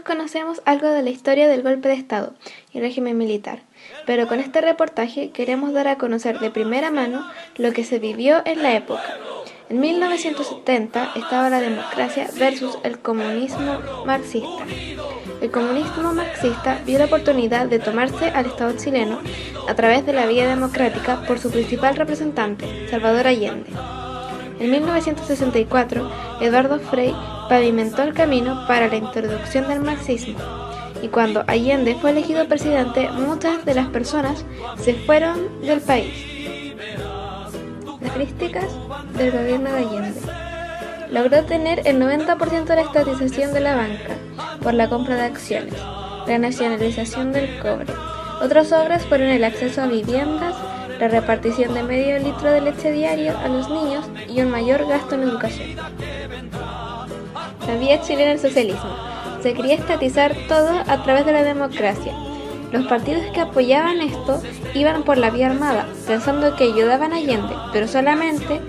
todos conocemos algo de la historia del golpe de Estado y régimen militar, pero con este reportaje queremos dar a conocer de primera mano lo que se vivió en la época. En 1970 estaba la democracia versus el comunismo marxista. El comunismo marxista vio la oportunidad de tomarse al Estado chileno a través de la vía democrática por su principal representante, Salvador Allende. En 1964, Eduardo Frei pavimentó el camino para la introducción del marxismo, y cuando Allende fue elegido presidente, muchas de las personas se fueron del país. Las críticas del gobierno de Allende. Logró tener el 90% de la estatización de la banca por la compra de acciones, la nacionalización del cobre. Otras obras fueron el acceso a viviendas, la repartición de medio litro de leche diario a los niños y un mayor gasto en educación. La vía chilena del socialismo. Se quería estatizar todo a través de la democracia. Los partidos que apoyaban esto iban por la vía armada, pensando que ayudaban a Allende, pero solamente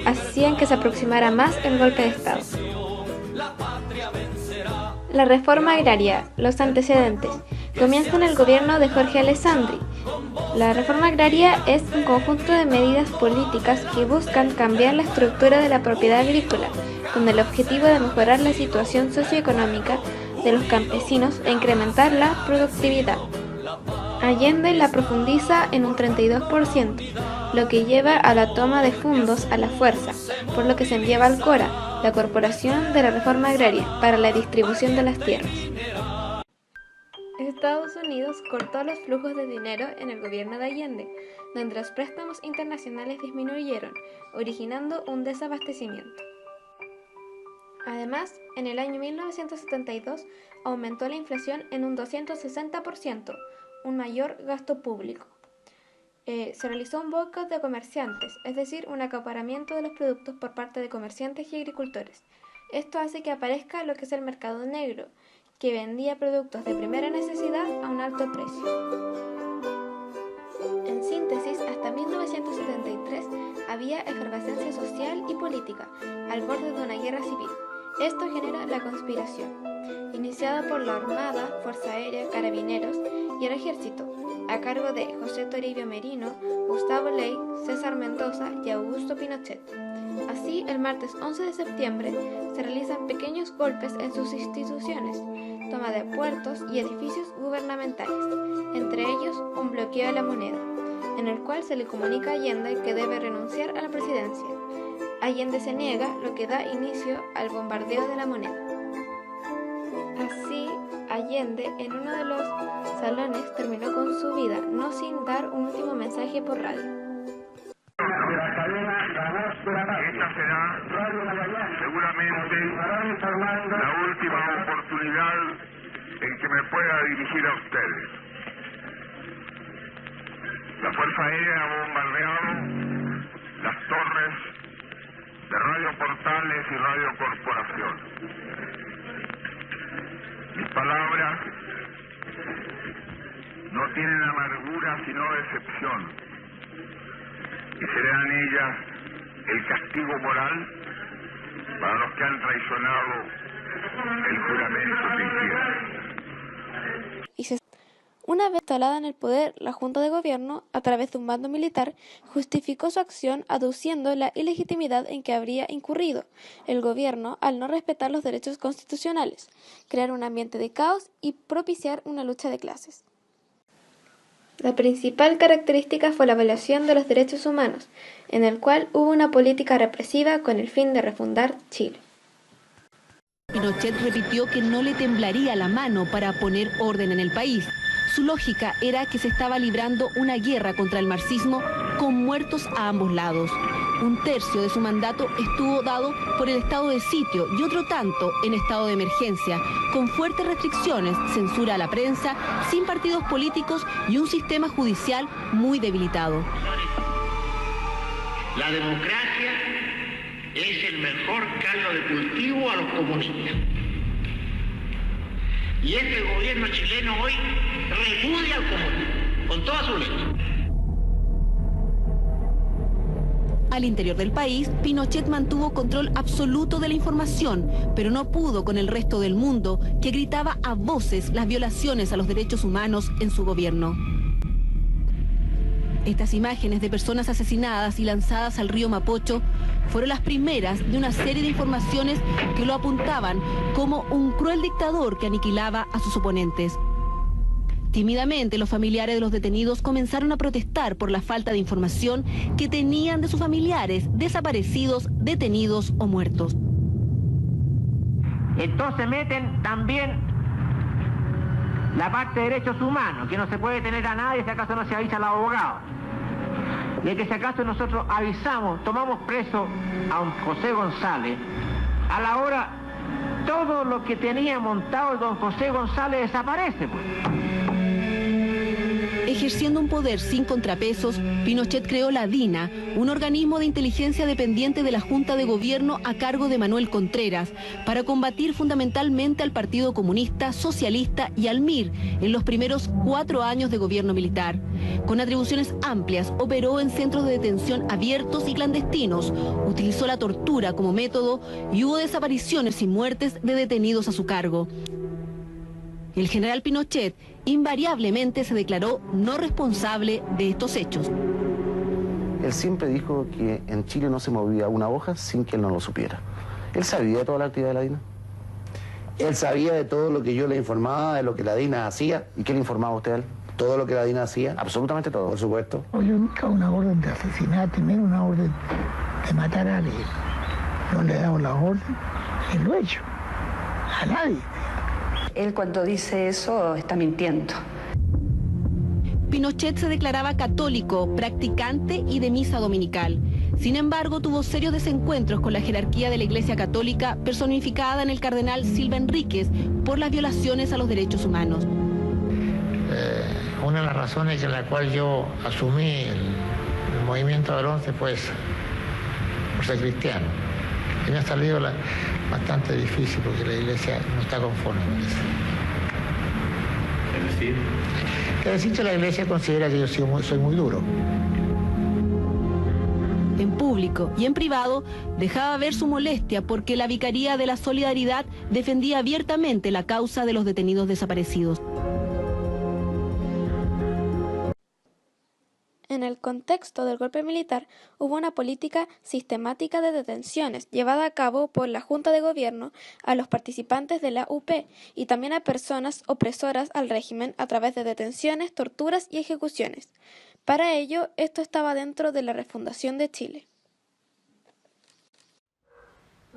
hacían que se aproximara más el golpe de Estado. La reforma agraria. Los antecedentes. Comienza en el gobierno de Jorge Alessandri. La reforma agraria es un conjunto de medidas políticas que buscan cambiar la estructura de la propiedad agrícola, con el objetivo de mejorar la situación socioeconómica de los campesinos e incrementar la productividad. Allende la profundiza en un 32%, lo que lleva a la toma de fondos a la fuerza, por lo que se enviaba al CORA, la Corporación de la Reforma Agraria, para la distribución de las tierras. Estados Unidos cortó los flujos de dinero en el gobierno de Allende, donde los préstamos internacionales disminuyeron, originando un desabastecimiento. Además, en el año 1972 aumentó la inflación en un 260%, un mayor gasto público. Se realizó un boicot de comerciantes, es decir, un acaparamiento de los productos por parte de comerciantes y agricultores. Esto hace que aparezca lo que es el mercado negro, que vendía productos de primera necesidad a un alto precio. En síntesis, hasta 1973 había efervescencia social y política, al borde de una guerra civil. Esto genera la conspiración, iniciada por la Armada, Fuerza Aérea, Carabineros y el Ejército, a cargo de José Toribio Merino, Gustavo Ley, César Mendoza y Augusto Pinochet. Así, el martes 11 de septiembre se realizan pequeños golpes en sus instituciones, toma de puertos y edificios gubernamentales, entre ellos un bloqueo de la moneda, en el cual se le comunica a Allende que debe renunciar a la presidencia. Allende se niega, lo que da inicio al bombardeo de la moneda. Así, Allende en uno de los salones terminó con su vida, no sin dar un último mensaje por radio. Esta será seguramente la última oportunidad en que me pueda dirigir a ustedes. La Fuerza Aérea ha bombardeado las torres de Radio Portales y Radio Corporación. Mis palabras no tienen amargura sino decepción, y serán ellas el castigo moral para los que han traicionado el juramento que hicieron. Una vez instalada en el poder, la Junta de Gobierno, a través de un mando militar, justificó su acción aduciendo la ilegitimidad en que habría incurrido el gobierno al no respetar los derechos constitucionales, crear un ambiente de caos y propiciar una lucha de clases. La principal característica fue la violación de los derechos humanos, en el cual hubo una política represiva con el fin de refundar Chile. Pinochet repitió que no le temblaría la mano para poner orden en el país. Su lógica era que se estaba librando una guerra contra el marxismo con muertos a ambos lados. Un tercio de su mandato estuvo dado por el estado de sitio y otro tanto en estado de emergencia, con fuertes restricciones, censura a la prensa, sin partidos políticos y un sistema judicial muy debilitado. La democracia es el mejor caldo de cultivo a los comunistas. Y este gobierno chileno hoy repudia al comunismo, con todas sus letras. Al interior del país, Pinochet mantuvo control absoluto de la información, pero no pudo con el resto del mundo, que gritaba a voces las violaciones a los derechos humanos en su gobierno. Estas imágenes de personas asesinadas y lanzadas al río Mapocho fueron las primeras de una serie de informaciones que lo apuntaban como un cruel dictador que aniquilaba a sus oponentes. Tímidamente, los familiares de los detenidos comenzaron a protestar por la falta de información que tenían de sus familiares desaparecidos, detenidos o muertos. Entonces meten también la parte de derechos humanos, que no se puede tener a nadie si acaso no se avisa al abogado. De que si acaso nosotros avisamos, tomamos preso a un José González, a la hora todo lo que tenía montado el don José González desaparece, pues. Ejerciendo un poder sin contrapesos, Pinochet creó la DINA, un organismo de inteligencia dependiente de la Junta de Gobierno a cargo de Manuel Contreras, para combatir fundamentalmente al Partido Comunista, Socialista y al MIR en los primeros 4 años de gobierno militar. Con atribuciones amplias, operó en centros de detención abiertos y clandestinos, utilizó la tortura como método y hubo desapariciones y muertes de detenidos a su cargo. El general Pinochet invariablemente se declaró no responsable de estos hechos. Él siempre dijo que en Chile no se movía una hoja sin que él no lo supiera. ¿Él sabía de toda la actividad de la DINA? Él sabía de todo lo que yo le informaba, de lo que la DINA hacía. ¿Y qué le informaba usted a él? Todo lo que la DINA hacía. Absolutamente todo. Por supuesto. Yo nunca una orden de asesinato, ni una orden de matar a alguien. No le he dado la orden, y lo he hecho. A nadie. Él cuando dice eso está mintiendo. Pinochet se declaraba católico, practicante y de misa dominical. Sin embargo, tuvo serios desencuentros con la jerarquía de la Iglesia Católica, personificada en el cardenal Silva Enríquez, por las violaciones a los derechos humanos. Una de las razones en la cual yo asumí el movimiento del 11 fue esa, por ser cristiano. Y me ha salido bastante difícil porque la Iglesia no está conforme con eso. Es decir, Es decir, que la Iglesia considera que yo soy muy duro. En público y en privado dejaba ver su molestia porque la Vicaría de la Solidaridad defendía abiertamente la causa de los detenidos desaparecidos. En el contexto del golpe militar hubo una política sistemática de detenciones llevada a cabo por la Junta de Gobierno a los participantes de la UP y también a personas opresoras al régimen a través de detenciones, torturas y ejecuciones. Para ello, esto estaba dentro de la refundación de Chile.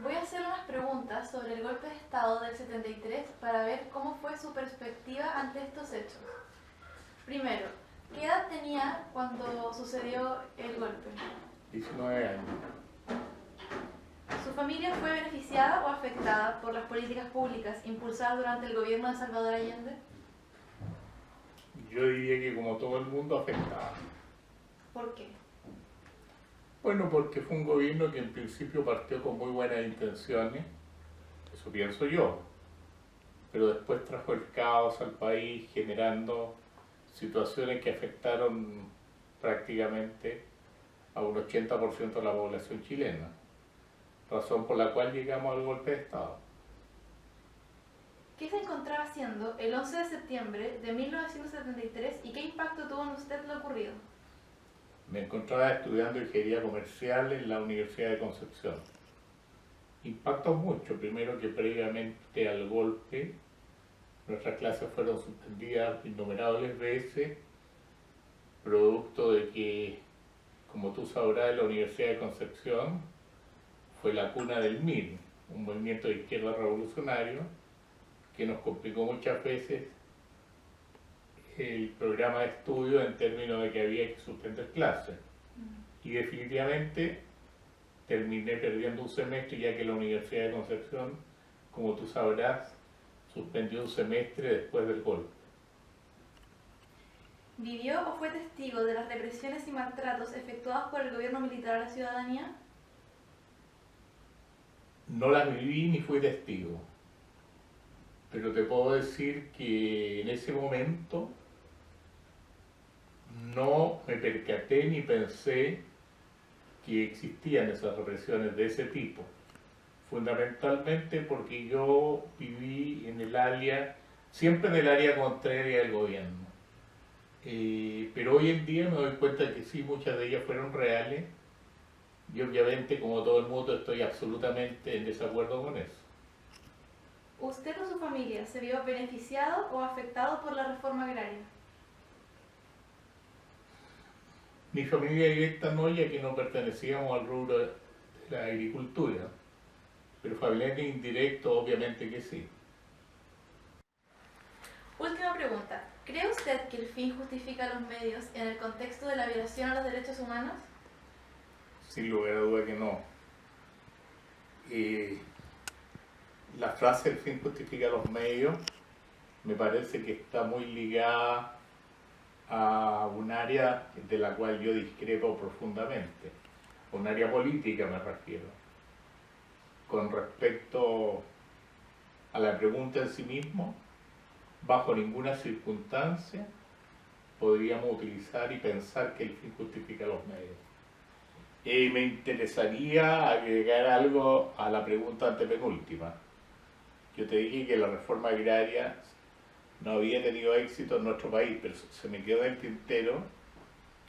Voy a hacer unas preguntas sobre el golpe de Estado del 73 para ver cómo fue su perspectiva ante estos hechos. Primero, ¿qué edad tenía cuando sucedió el golpe? 19 años. ¿Su familia fue beneficiada o afectada por las políticas públicas impulsadas durante el gobierno de Salvador Allende? Yo diría que como todo el mundo afectado. ¿Por qué? Bueno, porque fue un gobierno que en principio partió con muy buenas intenciones, eso pienso yo, pero después trajo el caos al país generando situaciones que afectaron prácticamente a un 80% de la población chilena, razón por la cual llegamos al golpe de Estado. ¿Qué se encontraba haciendo el 11 de septiembre de 1973 y qué impacto tuvo en usted lo ocurrido? Me encontraba estudiando ingeniería comercial en la Universidad de Concepción. Impactó mucho, primero que previamente al golpe nuestras clases fueron suspendidas innumerables veces, producto de que, como tú sabrás, la Universidad de Concepción fue la cuna del MIR, un movimiento de izquierda revolucionario que nos complicó muchas veces el programa de estudio en términos de que había que suspender clases. Y definitivamente terminé perdiendo un semestre, ya que la Universidad de Concepción, como tú sabrás, suspendió un semestre después del golpe. ¿Vivió o fue testigo de las represiones y maltratos efectuados por el gobierno militar a la ciudadanía? No las viví ni fui testigo, pero te puedo decir que en ese momento no me percaté ni pensé que existían esas represiones de ese tipo, fundamentalmente porque yo viví en el área, siempre en el área contraria del gobierno. Pero hoy en día me doy cuenta de que sí, muchas de ellas fueron reales, y obviamente, como todo el mundo, estoy absolutamente en desacuerdo con eso. ¿Usted o su familia se vio beneficiado o afectado por la reforma agraria? Mi familia directa no, ya que no pertenecíamos al rubro de la agricultura, pero familiar indirecto obviamente que sí. Última pregunta. ¿Cree usted que el fin justifica los medios en el contexto de la violación a los derechos humanos? Sin lugar a duda que no. La frase "el fin justifica los medios" me parece que está muy ligada a un área de la cual yo discrepo profundamente, un área política me refiero, con respecto a la pregunta en sí mismo. Bajo ninguna circunstancia podríamos utilizar y pensar que el fin justifica los medios. Me interesaría agregar algo a la pregunta antepenúltima. Yo te dije que la reforma agraria no había tenido éxito en nuestro país, pero se me quedó en el tintero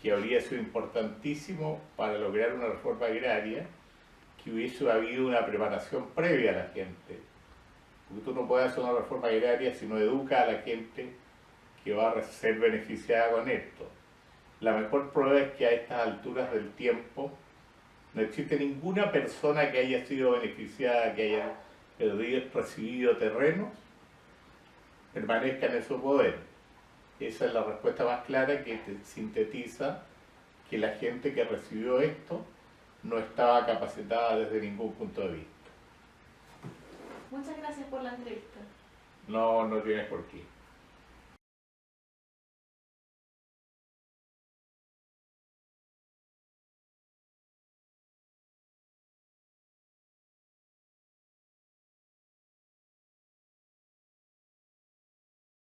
que habría sido importantísimo para lograr una reforma agraria que hubiese habido una preparación previa a la gente. Porque tú no puedes hacer una reforma agraria si no educa a la gente que va a ser beneficiada con esto. La mejor prueba es que a estas alturas del tiempo no existe ninguna persona que haya sido beneficiada, que haya recibido terrenos, permanezca en su poder. Esa es la respuesta más clara que te sintetiza que la gente que recibió esto no estaba capacitada desde ningún punto de vista. Muchas gracias por la entrevista. No, no tienes por qué.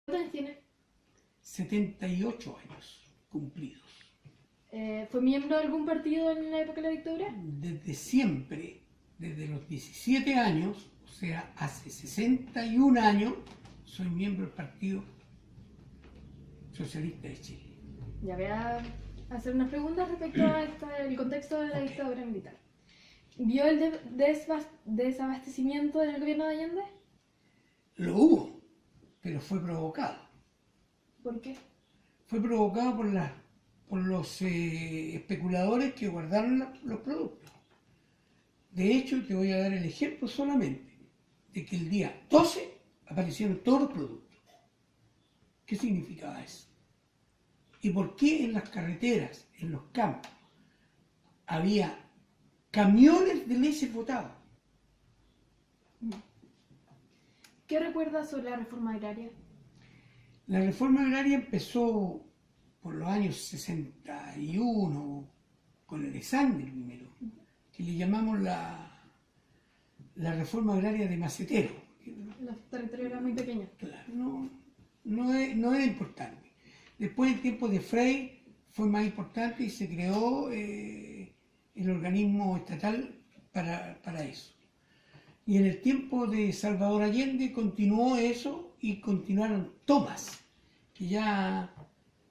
¿Cuántos años tiene? 78 años cumplidos. ¿Fue miembro de algún partido en la época de la dictadura? Desde siempre, desde los 17 años, o sea, hace 61 años, soy miembro del Partido Socialista de Chile. Ya voy a hacer unas preguntas respecto a el contexto de la dictadura militar. ¿Vio el desabastecimiento en el gobierno de Allende? Lo hubo, pero fue provocado. ¿Por qué? Fue provocado por los especuladores que guardaron los productos. De hecho, te voy a dar el ejemplo solamente de que el día 12 aparecieron todos los productos. ¿Qué significaba eso? ¿Y por qué en las carreteras, en los campos, había camiones de leche botados? ¿Qué recuerda sobre la reforma agraria? La reforma agraria empezó por los años 61, con Alexander primero, que le llamamos la reforma agraria de macetero. Los territorios eran muy pequeños. Claro, no era importante. Después, en tiempo de Frey, fue más importante y se creó el organismo estatal para eso. Y en el tiempo de Salvador Allende continuó eso y continuaron tomas, que ya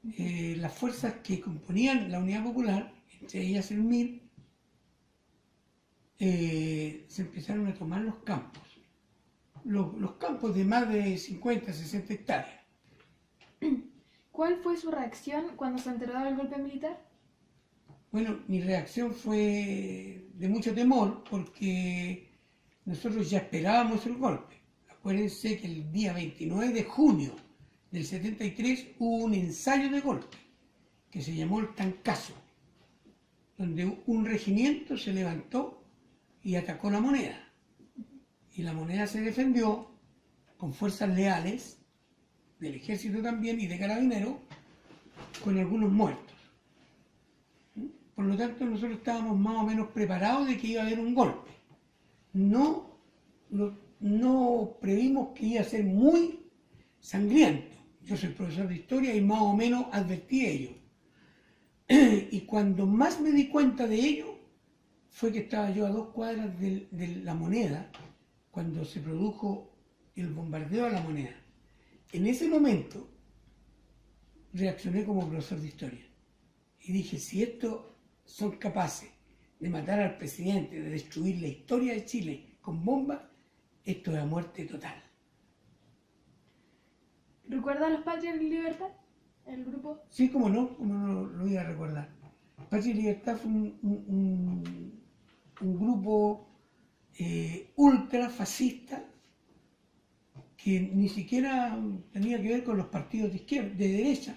las fuerzas que componían la Unidad Popular, entre ellas el MIR, se empezaron a tomar los campos. Los campos de más de 50, 60 hectáreas. ¿Cuál fue su reacción cuando se enteró del golpe militar? Bueno, mi reacción fue de mucho temor porque nosotros ya esperábamos el golpe. Acuérdense que el día 29 de junio del 73 hubo un ensayo de golpe que se llamó el Tancazo, donde un regimiento se levantó y atacó la moneda. Y la moneda se defendió con fuerzas leales, del ejército también y de carabineros, con algunos muertos. Por lo tanto, nosotros estábamos más o menos preparados de que iba a haber un golpe. No previmos que iba a ser muy sangriento. Yo soy profesor de historia y más o menos advertí ello. Y cuando más me di cuenta de ello fue que estaba yo a 2 cuadras de La Moneda cuando se produjo el bombardeo a La Moneda. En ese momento reaccioné como profesor de historia y dije, si estos son capaces de matar al presidente, de destruir la historia de Chile con bombas, esto es a muerte total. ¿Recuerda a los Patrias de Libertad? ¿El grupo? Sí, cómo no lo iba a recordar. Patria y Libertad fue un grupo ultra fascista que ni siquiera tenía que ver con los partidos de izquierda, de derecha.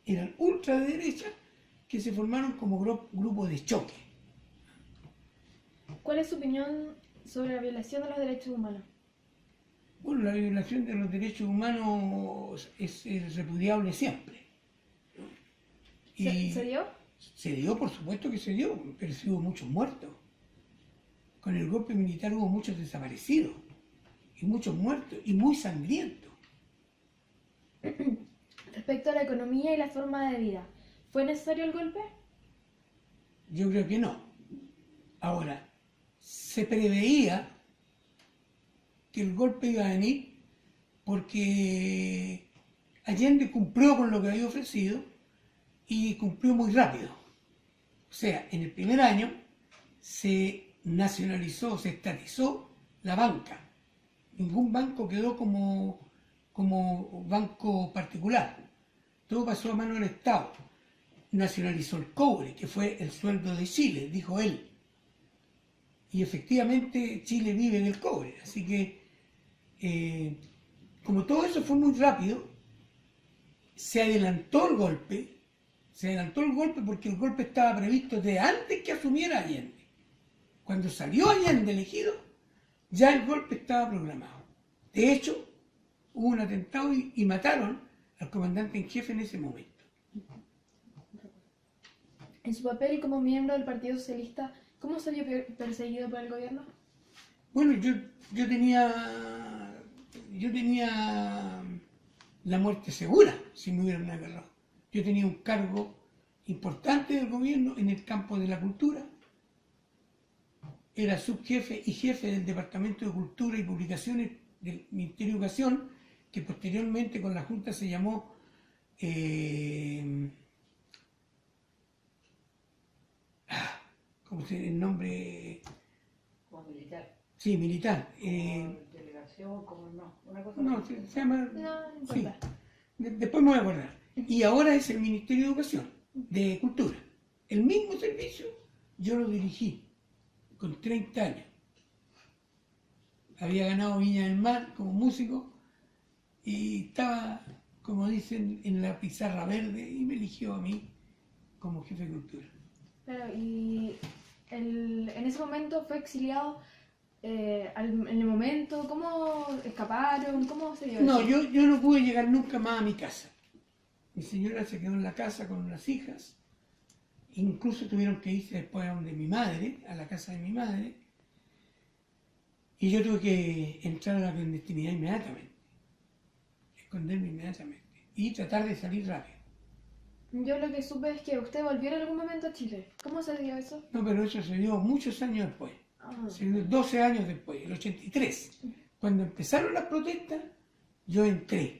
Eran ultra de derecha que se formaron como grupo de choque. ¿Cuál es su opinión sobre la violación de los derechos humanos? Bueno, la violación de los derechos humanos es repudiable siempre. ¿Se dio? Se dio, por supuesto que se dio, pero sí hubo muchos muertos. Con el golpe militar hubo muchos desaparecidos, y muchos muertos, y muy sangrientos. Respecto a la economía y la forma de vida, ¿fue necesario el golpe? Yo creo que no. Ahora, se preveía que el golpe iba a venir porque Allende cumplió con lo que había ofrecido y cumplió muy rápido. O sea, en el primer año se nacionalizó, se estatizó la banca. Ningún banco quedó como banco particular. Todo pasó a mano del Estado. Nacionalizó el cobre, que fue el sueldo de Chile, dijo él. Y efectivamente Chile vive del cobre. Así que, como todo eso fue muy rápido, se adelantó el golpe. Se adelantó el golpe porque el golpe estaba previsto desde antes que asumiera Allende. Cuando salió Allende elegido, ya el golpe estaba programado. De hecho, hubo un atentado y mataron al comandante en jefe en ese momento. En su papel como miembro del Partido Socialista, ¿cómo se vio perseguido por el gobierno? Bueno, yo tenía la muerte segura si me hubieran agarrado. Yo tenía un cargo importante del gobierno en el campo de la cultura. Era subjefe y jefe del Departamento de Cultura y Publicaciones del Ministerio de Educación, que posteriormente con la Junta se llamó ¿cómo se llama el nombre? Como militar. Sí, militar. Delegación, como no. Una cosa No, se llama... No importa. Sí. Después me voy a acordar. Y ahora es el Ministerio de Educación, de Cultura. El mismo servicio yo lo dirigí con 30 años. Había ganado Viña del Mar como músico y estaba, como dicen, en la pizarra verde y me eligió a mí como jefe de cultura. Claro, y en ese momento fue exiliado en el momento, ¿cómo escaparon? ¿Cómo se dio No, eso? yo no pude llegar nunca más a mi casa. Mi señora se quedó en la casa con unas hijas, incluso tuvieron que irse después a donde mi madre, a la casa de mi madre, y yo tuve que entrar a la clandestinidad inmediatamente, esconderme inmediatamente y tratar de salir rápido. Yo lo que supe es que usted volvió en algún momento a Chile. ¿Cómo se dio eso? No, pero eso se dio muchos años después, se dio 12 años después, el 83. Cuando empezaron las protestas, yo entré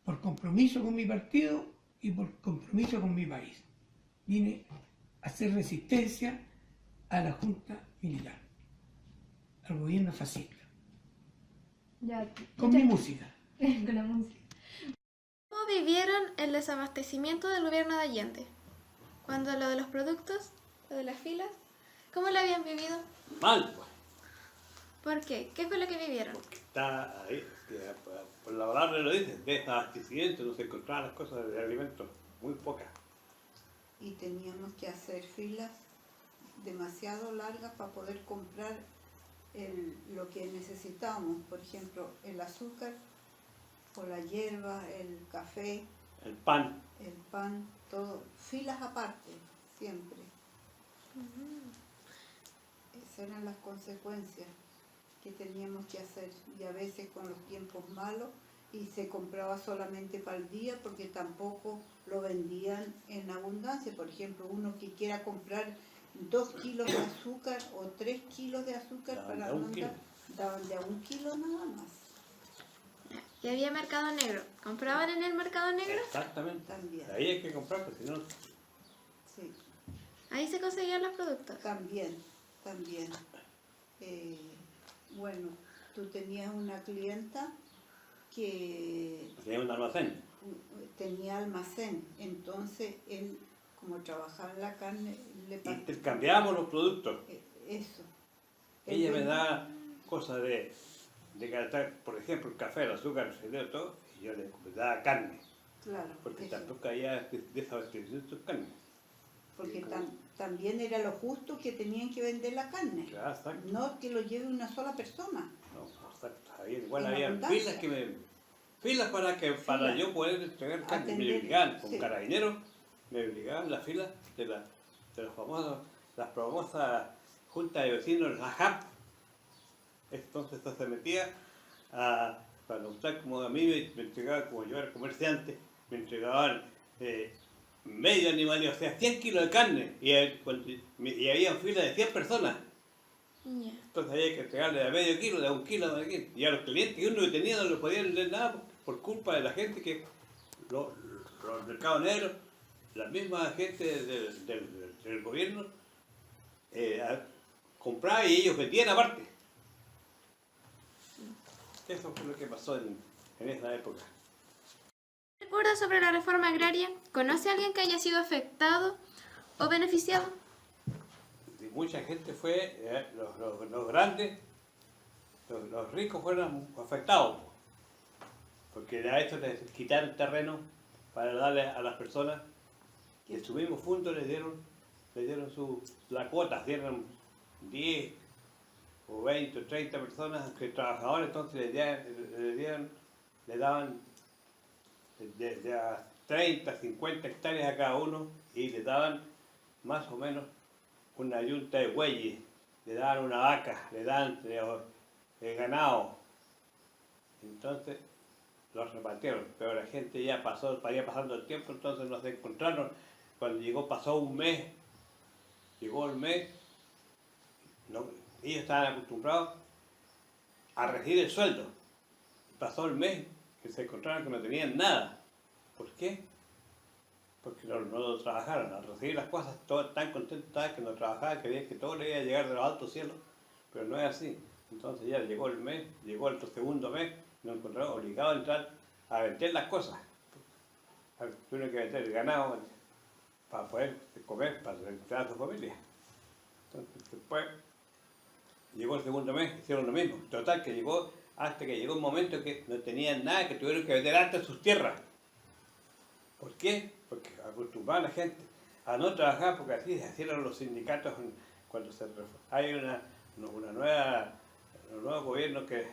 por compromiso con mi partido y por compromiso con mi país. Vine a hacer resistencia a la Junta Militar, al gobierno fascista. Ya. Con mi música. Con la música. ¿Cómo vivieron el desabastecimiento del gobierno de Allende? Cuando lo de los productos, lo de las filas, ¿cómo lo habían vivido? Mal, pues. ¿Por qué? ¿Qué fue lo que vivieron? Está ahí, por la palabra lo dicen, desabastecimiento, no se encontraban las cosas de alimentos, muy pocas. Y teníamos que hacer filas demasiado largas para poder comprar lo que necesitábamos, por ejemplo, el azúcar, o la hierba, el café, el pan, todo, filas aparte, siempre. Esas eran las consecuencias que teníamos que hacer, y a veces con los tiempos malos, y se compraba solamente para el día porque tampoco lo vendían en abundancia. Por ejemplo, uno que quiera comprar 2 kilos de azúcar o 3 kilos de azúcar Daban para de a un mandar, kilo. daban de a 1 kilo nada más. Y había mercado negro. ¿Compraban en el mercado negro? Exactamente. También. Ahí hay que comprar, porque si no... Sí. Ahí se conseguían los productos. También. Bueno, tú tenías una clienta que Tenía un almacén. tenía almacén, entonces él, como trabajaba en la carne, le pagaba. Intercambiábamos los productos. Eso. Ella me da cosas de gastar, por ejemplo, el café, el azúcar, el fideo, todo, y yo le daba carne. Claro. Porque eso. tampoco había desabastecimiento de carne. Porque también era lo justo que tenían que vender la carne. Claro, exacto. No que lo lleve una sola persona. No, exacto. Igual En había abundancia. filas para yo poder entregar carne. Me obligaban con carabineros, me obligaban las filas de las famosas juntas de vecinos, la JAP. Entonces esto se metía para usar como a mí me entregaban, como yo era comerciante, me entregaban medio animal, o sea, 100 kilos de carne, y había filas de 100 personas. Entonces había que entregarle a medio kilo, de 1 kilo, de 1 kilo. Y a los clientes que uno que tenía no le podían vender nada por culpa de la gente que los mercados negros, la misma gente del gobierno compraba y ellos vendían aparte. Eso fue lo que pasó en esa época. ¿Recuerda sobre la reforma agraria? ¿Conoce a alguien que haya sido afectado o beneficiado? Y mucha gente fue, los grandes, los ricos fueron afectados, porque a estos les quitaron terreno para darle a las personas, y en su mismo fondo les dieron las cuotas, dieron 10 o 20 o 30 personas que trabajadores, entonces le daban de a 30, 50 hectáreas a cada uno, y le daban más o menos una yunta de bueyes, le daban una vaca, le daban ganado. Entonces los repartieron, pero la gente ya vaya pasando el tiempo, entonces nos encontraron. Cuando pasó un mes, llegó el mes, ellos estaban acostumbrados a recibir el sueldo. Pasó el mes que se encontraron que no tenían nada. ¿Por qué? Porque no trabajaron. Al recibir las cosas, todos tan contentos estaban que no trabajaban, creían que todo le iba a llegar de los altos cielos, pero no es así. Entonces ya llegó el mes, llegó el segundo mes, nos encontraron obligados a entrar a vender las cosas. Tuvieron que vender el ganado para poder comer, para entrar a su familia. Entonces después llegó el segundo mes, hicieron lo mismo. Total, que llegó hasta que llegó un momento que no tenían nada, que tuvieron que vender hasta sus tierras. ¿Por qué? Porque acostumbraban a la gente a no trabajar, porque así se hicieron los sindicatos cuando hay un nuevo gobierno que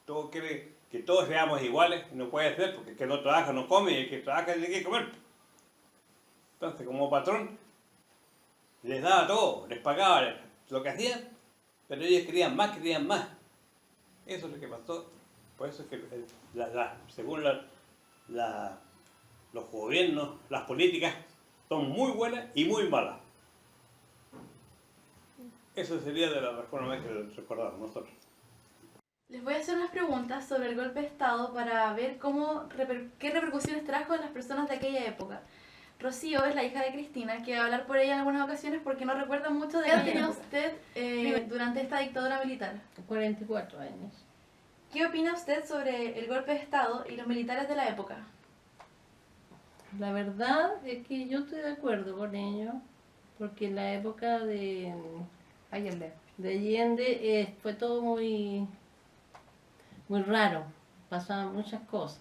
todo quiere que todos seamos iguales, y no puede ser, porque el que no trabaja no come, y el que trabaja tiene que comer. Entonces, como patrón, les daba todo, les pagaba lo que hacían, pero ellos querían más. Eso es lo que pasó. Por eso es que según los gobiernos, las políticas son muy buenas y muy malas. Eso sería de la reforma que recordamos nosotros. Les voy a hacer unas preguntas sobre el golpe de Estado para ver qué repercusiones trajo en las personas de aquella época. Rocío es la hija de Cristina, que va a hablar por ella en algunas ocasiones porque no recuerda mucho de qué edad tenía usted durante esta dictadura militar. 44 años. ¿Qué opina usted sobre el golpe de Estado y los militares de la época? La verdad es que yo estoy de acuerdo con ellos, porque en la época de Allende fue todo muy raro, pasaban muchas cosas.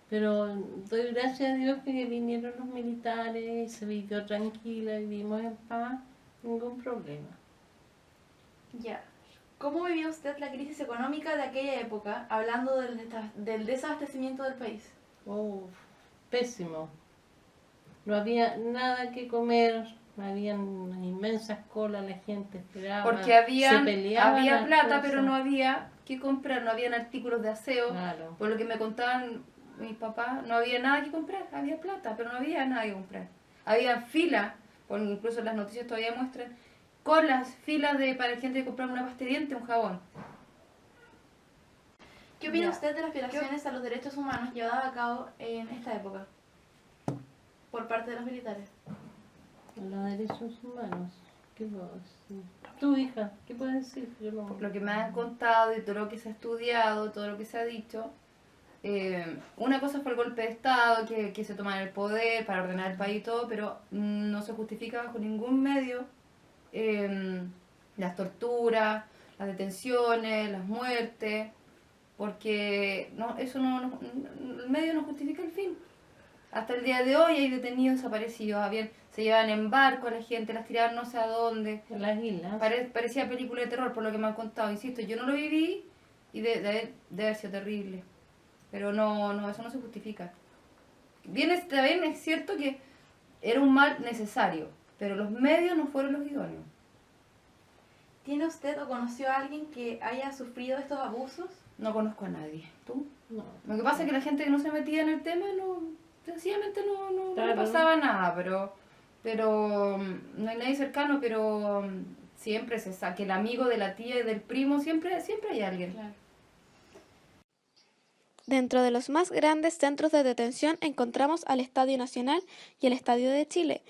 Pero doy gracias a Dios que vinieron los militares, se vivió tranquila, vivimos en paz, ningún problema. Ya. ¿Cómo vivió usted la crisis económica de aquella época, hablando del desabastecimiento del país? Pésimo. No había nada que comer, había inmensas colas, la gente esperaba, porque se peleaban había plata, cosas. pero no había que comprar, no habían artículos de aseo. Claro. Por lo que me contaban mis papás, no había nada que comprar, había plata, pero no había nada que comprar. Había filas, porque incluso las noticias todavía muestran colas, filas para gente que comprar una pasta de dientes, un jabón. ¿Qué opina usted de las violaciones a los derechos humanos llevadas a cabo en esta época por parte de los militares? Los derechos humanos, ¿qué puedo decir? Tu hija, ¿qué puedes decir? Yo no... Por lo que me han contado y todo lo que se ha estudiado, todo lo que se ha dicho, una cosa fue el golpe de Estado, que se tomaron el poder para ordenar el país y todo, pero no se justifica bajo ningún medio las torturas, las detenciones, las muertes, porque el medio no justifica el fin. Hasta el día de hoy hay detenidos desaparecidos, se llevan en barco a la gente, las tiraban no sé a dónde. En las islas. Parecía película de terror por lo que me han contado, insisto, yo no lo viví y debe haber sido terrible. Pero no, eso no se justifica. También es cierto que era un mal necesario, pero los medios no fueron los idóneos. ¿Tiene usted o conoció a alguien que haya sufrido estos abusos? No conozco a nadie. ¿Tú? No. Lo que pasa es que la gente que no se metía en el tema, sencillamente no Claro. le pasaba nada, pero no hay nadie cercano, pero siempre se sabe que el amigo de la tía y del primo, siempre hay alguien. Claro. Dentro de los más grandes centros de detención encontramos al Estadio Nacional y el Estadio de Chile,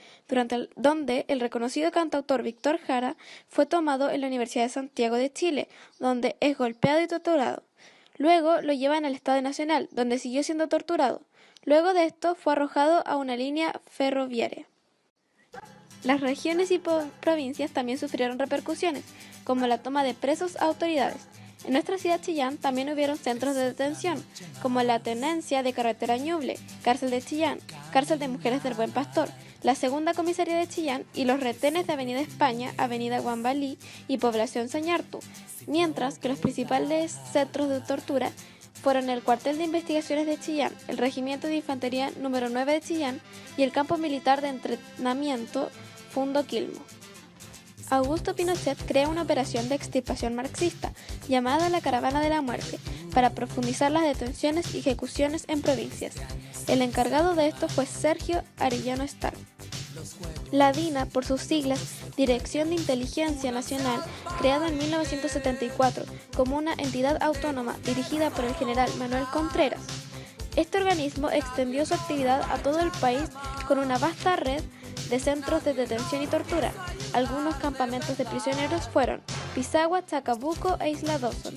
donde el reconocido cantautor Víctor Jara fue tomado en la Universidad de Santiago de Chile, donde es golpeado y torturado. Luego lo llevan al Estadio Nacional, donde siguió siendo torturado. Luego de esto fue arrojado a una línea ferroviaria. Las regiones y provincias también sufrieron repercusiones, como la toma de presos a autoridades. En nuestra ciudad Chillán también hubieron centros de detención, como la Tenencia de Carretera Ñuble, Cárcel de Chillán, Cárcel de Mujeres del Buen Pastor, la Segunda Comisaría de Chillán y los retenes de Avenida España, Avenida Guambalí y Población Sañartu, mientras que los principales centros de tortura fueron el Cuartel de Investigaciones de Chillán, el Regimiento de Infantería número 9 de Chillán y el Campo Militar de Entrenamiento Fundo Quilmo. Augusto Pinochet crea una operación de extirpación marxista, llamada la Caravana de la Muerte, para profundizar las detenciones y ejecuciones en provincias. El encargado de esto fue Sergio Arellano Starr. La DINA, por sus siglas, Dirección de Inteligencia Nacional, creada en 1974 como una entidad autónoma dirigida por el general Manuel Contreras. Este organismo extendió su actividad a todo el país con una vasta red de centros de detención y tortura. Algunos campamentos de prisioneros fueron Pisagua, Chacabuco e Isla Dawson.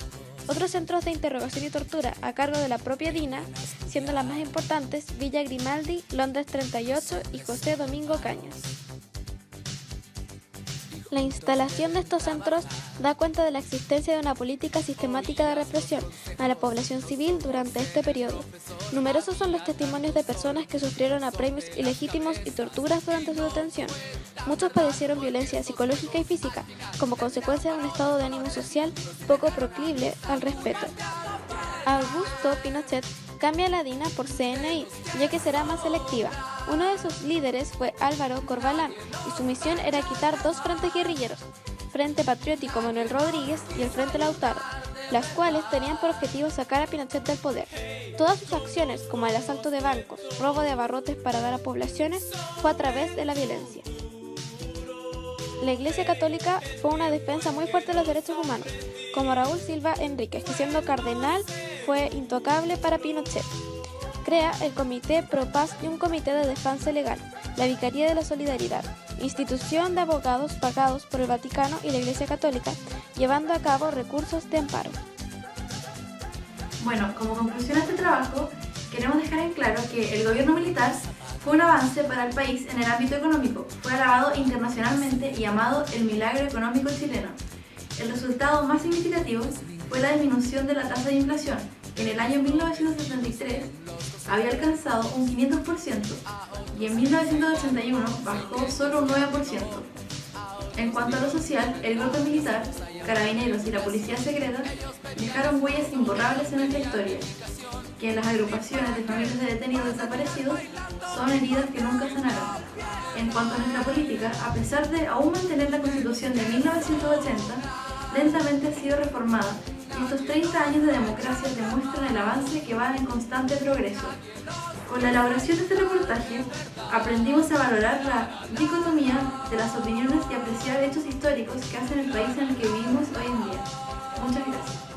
Otros centros de interrogación y tortura a cargo de la propia DINA, siendo las más importantes Villa Grimaldi, Londres 38 y José Domingo Cañas. La instalación de estos centros da cuenta de la existencia de una política sistemática de represión a la población civil durante este periodo. Numerosos son los testimonios de personas que sufrieron apremios ilegítimos y torturas durante su detención. Muchos padecieron violencia psicológica y física como consecuencia de un estado de ánimo social poco proclive al respeto. Augusto Pinochet cambia la DINA por CNI, ya que será más selectiva. Uno de sus líderes fue Álvaro Corbalán, y su misión era quitar dos frentes guerrilleros, Frente Patriótico Manuel Rodríguez y el Frente Lautaro, las cuales tenían por objetivo sacar a Pinochet del poder. Todas sus acciones, como el asalto de bancos, robo de abarrotes para dar a poblaciones, fue a través de la violencia. La Iglesia Católica fue una defensa muy fuerte de los derechos humanos, como Raúl Silva Enríquez, que siendo cardenal fue intocable para Pinochet. Crea el Comité Pro Paz y un Comité de Defensa Legal, la Vicaría de la Solidaridad, institución de abogados pagados por el Vaticano y la Iglesia Católica, llevando a cabo recursos de amparo. Bueno, como conclusión a este trabajo, queremos dejar en claro que el gobierno militar fue un avance para el país en el ámbito económico, fue alabado internacionalmente y llamado el milagro económico chileno. El resultado más significativo fue la disminución de la tasa de inflación, que en el año 1973 había alcanzado un 500% y en 1981 bajó solo un 9%. En cuanto a lo social, el golpe militar, carabineros y la policía secreta dejaron huellas imborrables en nuestra historia, que en las agrupaciones de familias de detenidos desaparecidos son heridas que nunca sanaron. En cuanto a nuestra política, a pesar de aún mantener la Constitución de 1980, lentamente ha sido reformada y estos 30 años de democracia demuestran el avance que va en constante progreso. Con la elaboración de este reportaje, aprendimos a valorar la dicotomía de las opiniones y apreciar hechos históricos que hacen el país en el que vivimos hoy en día. Muchas gracias.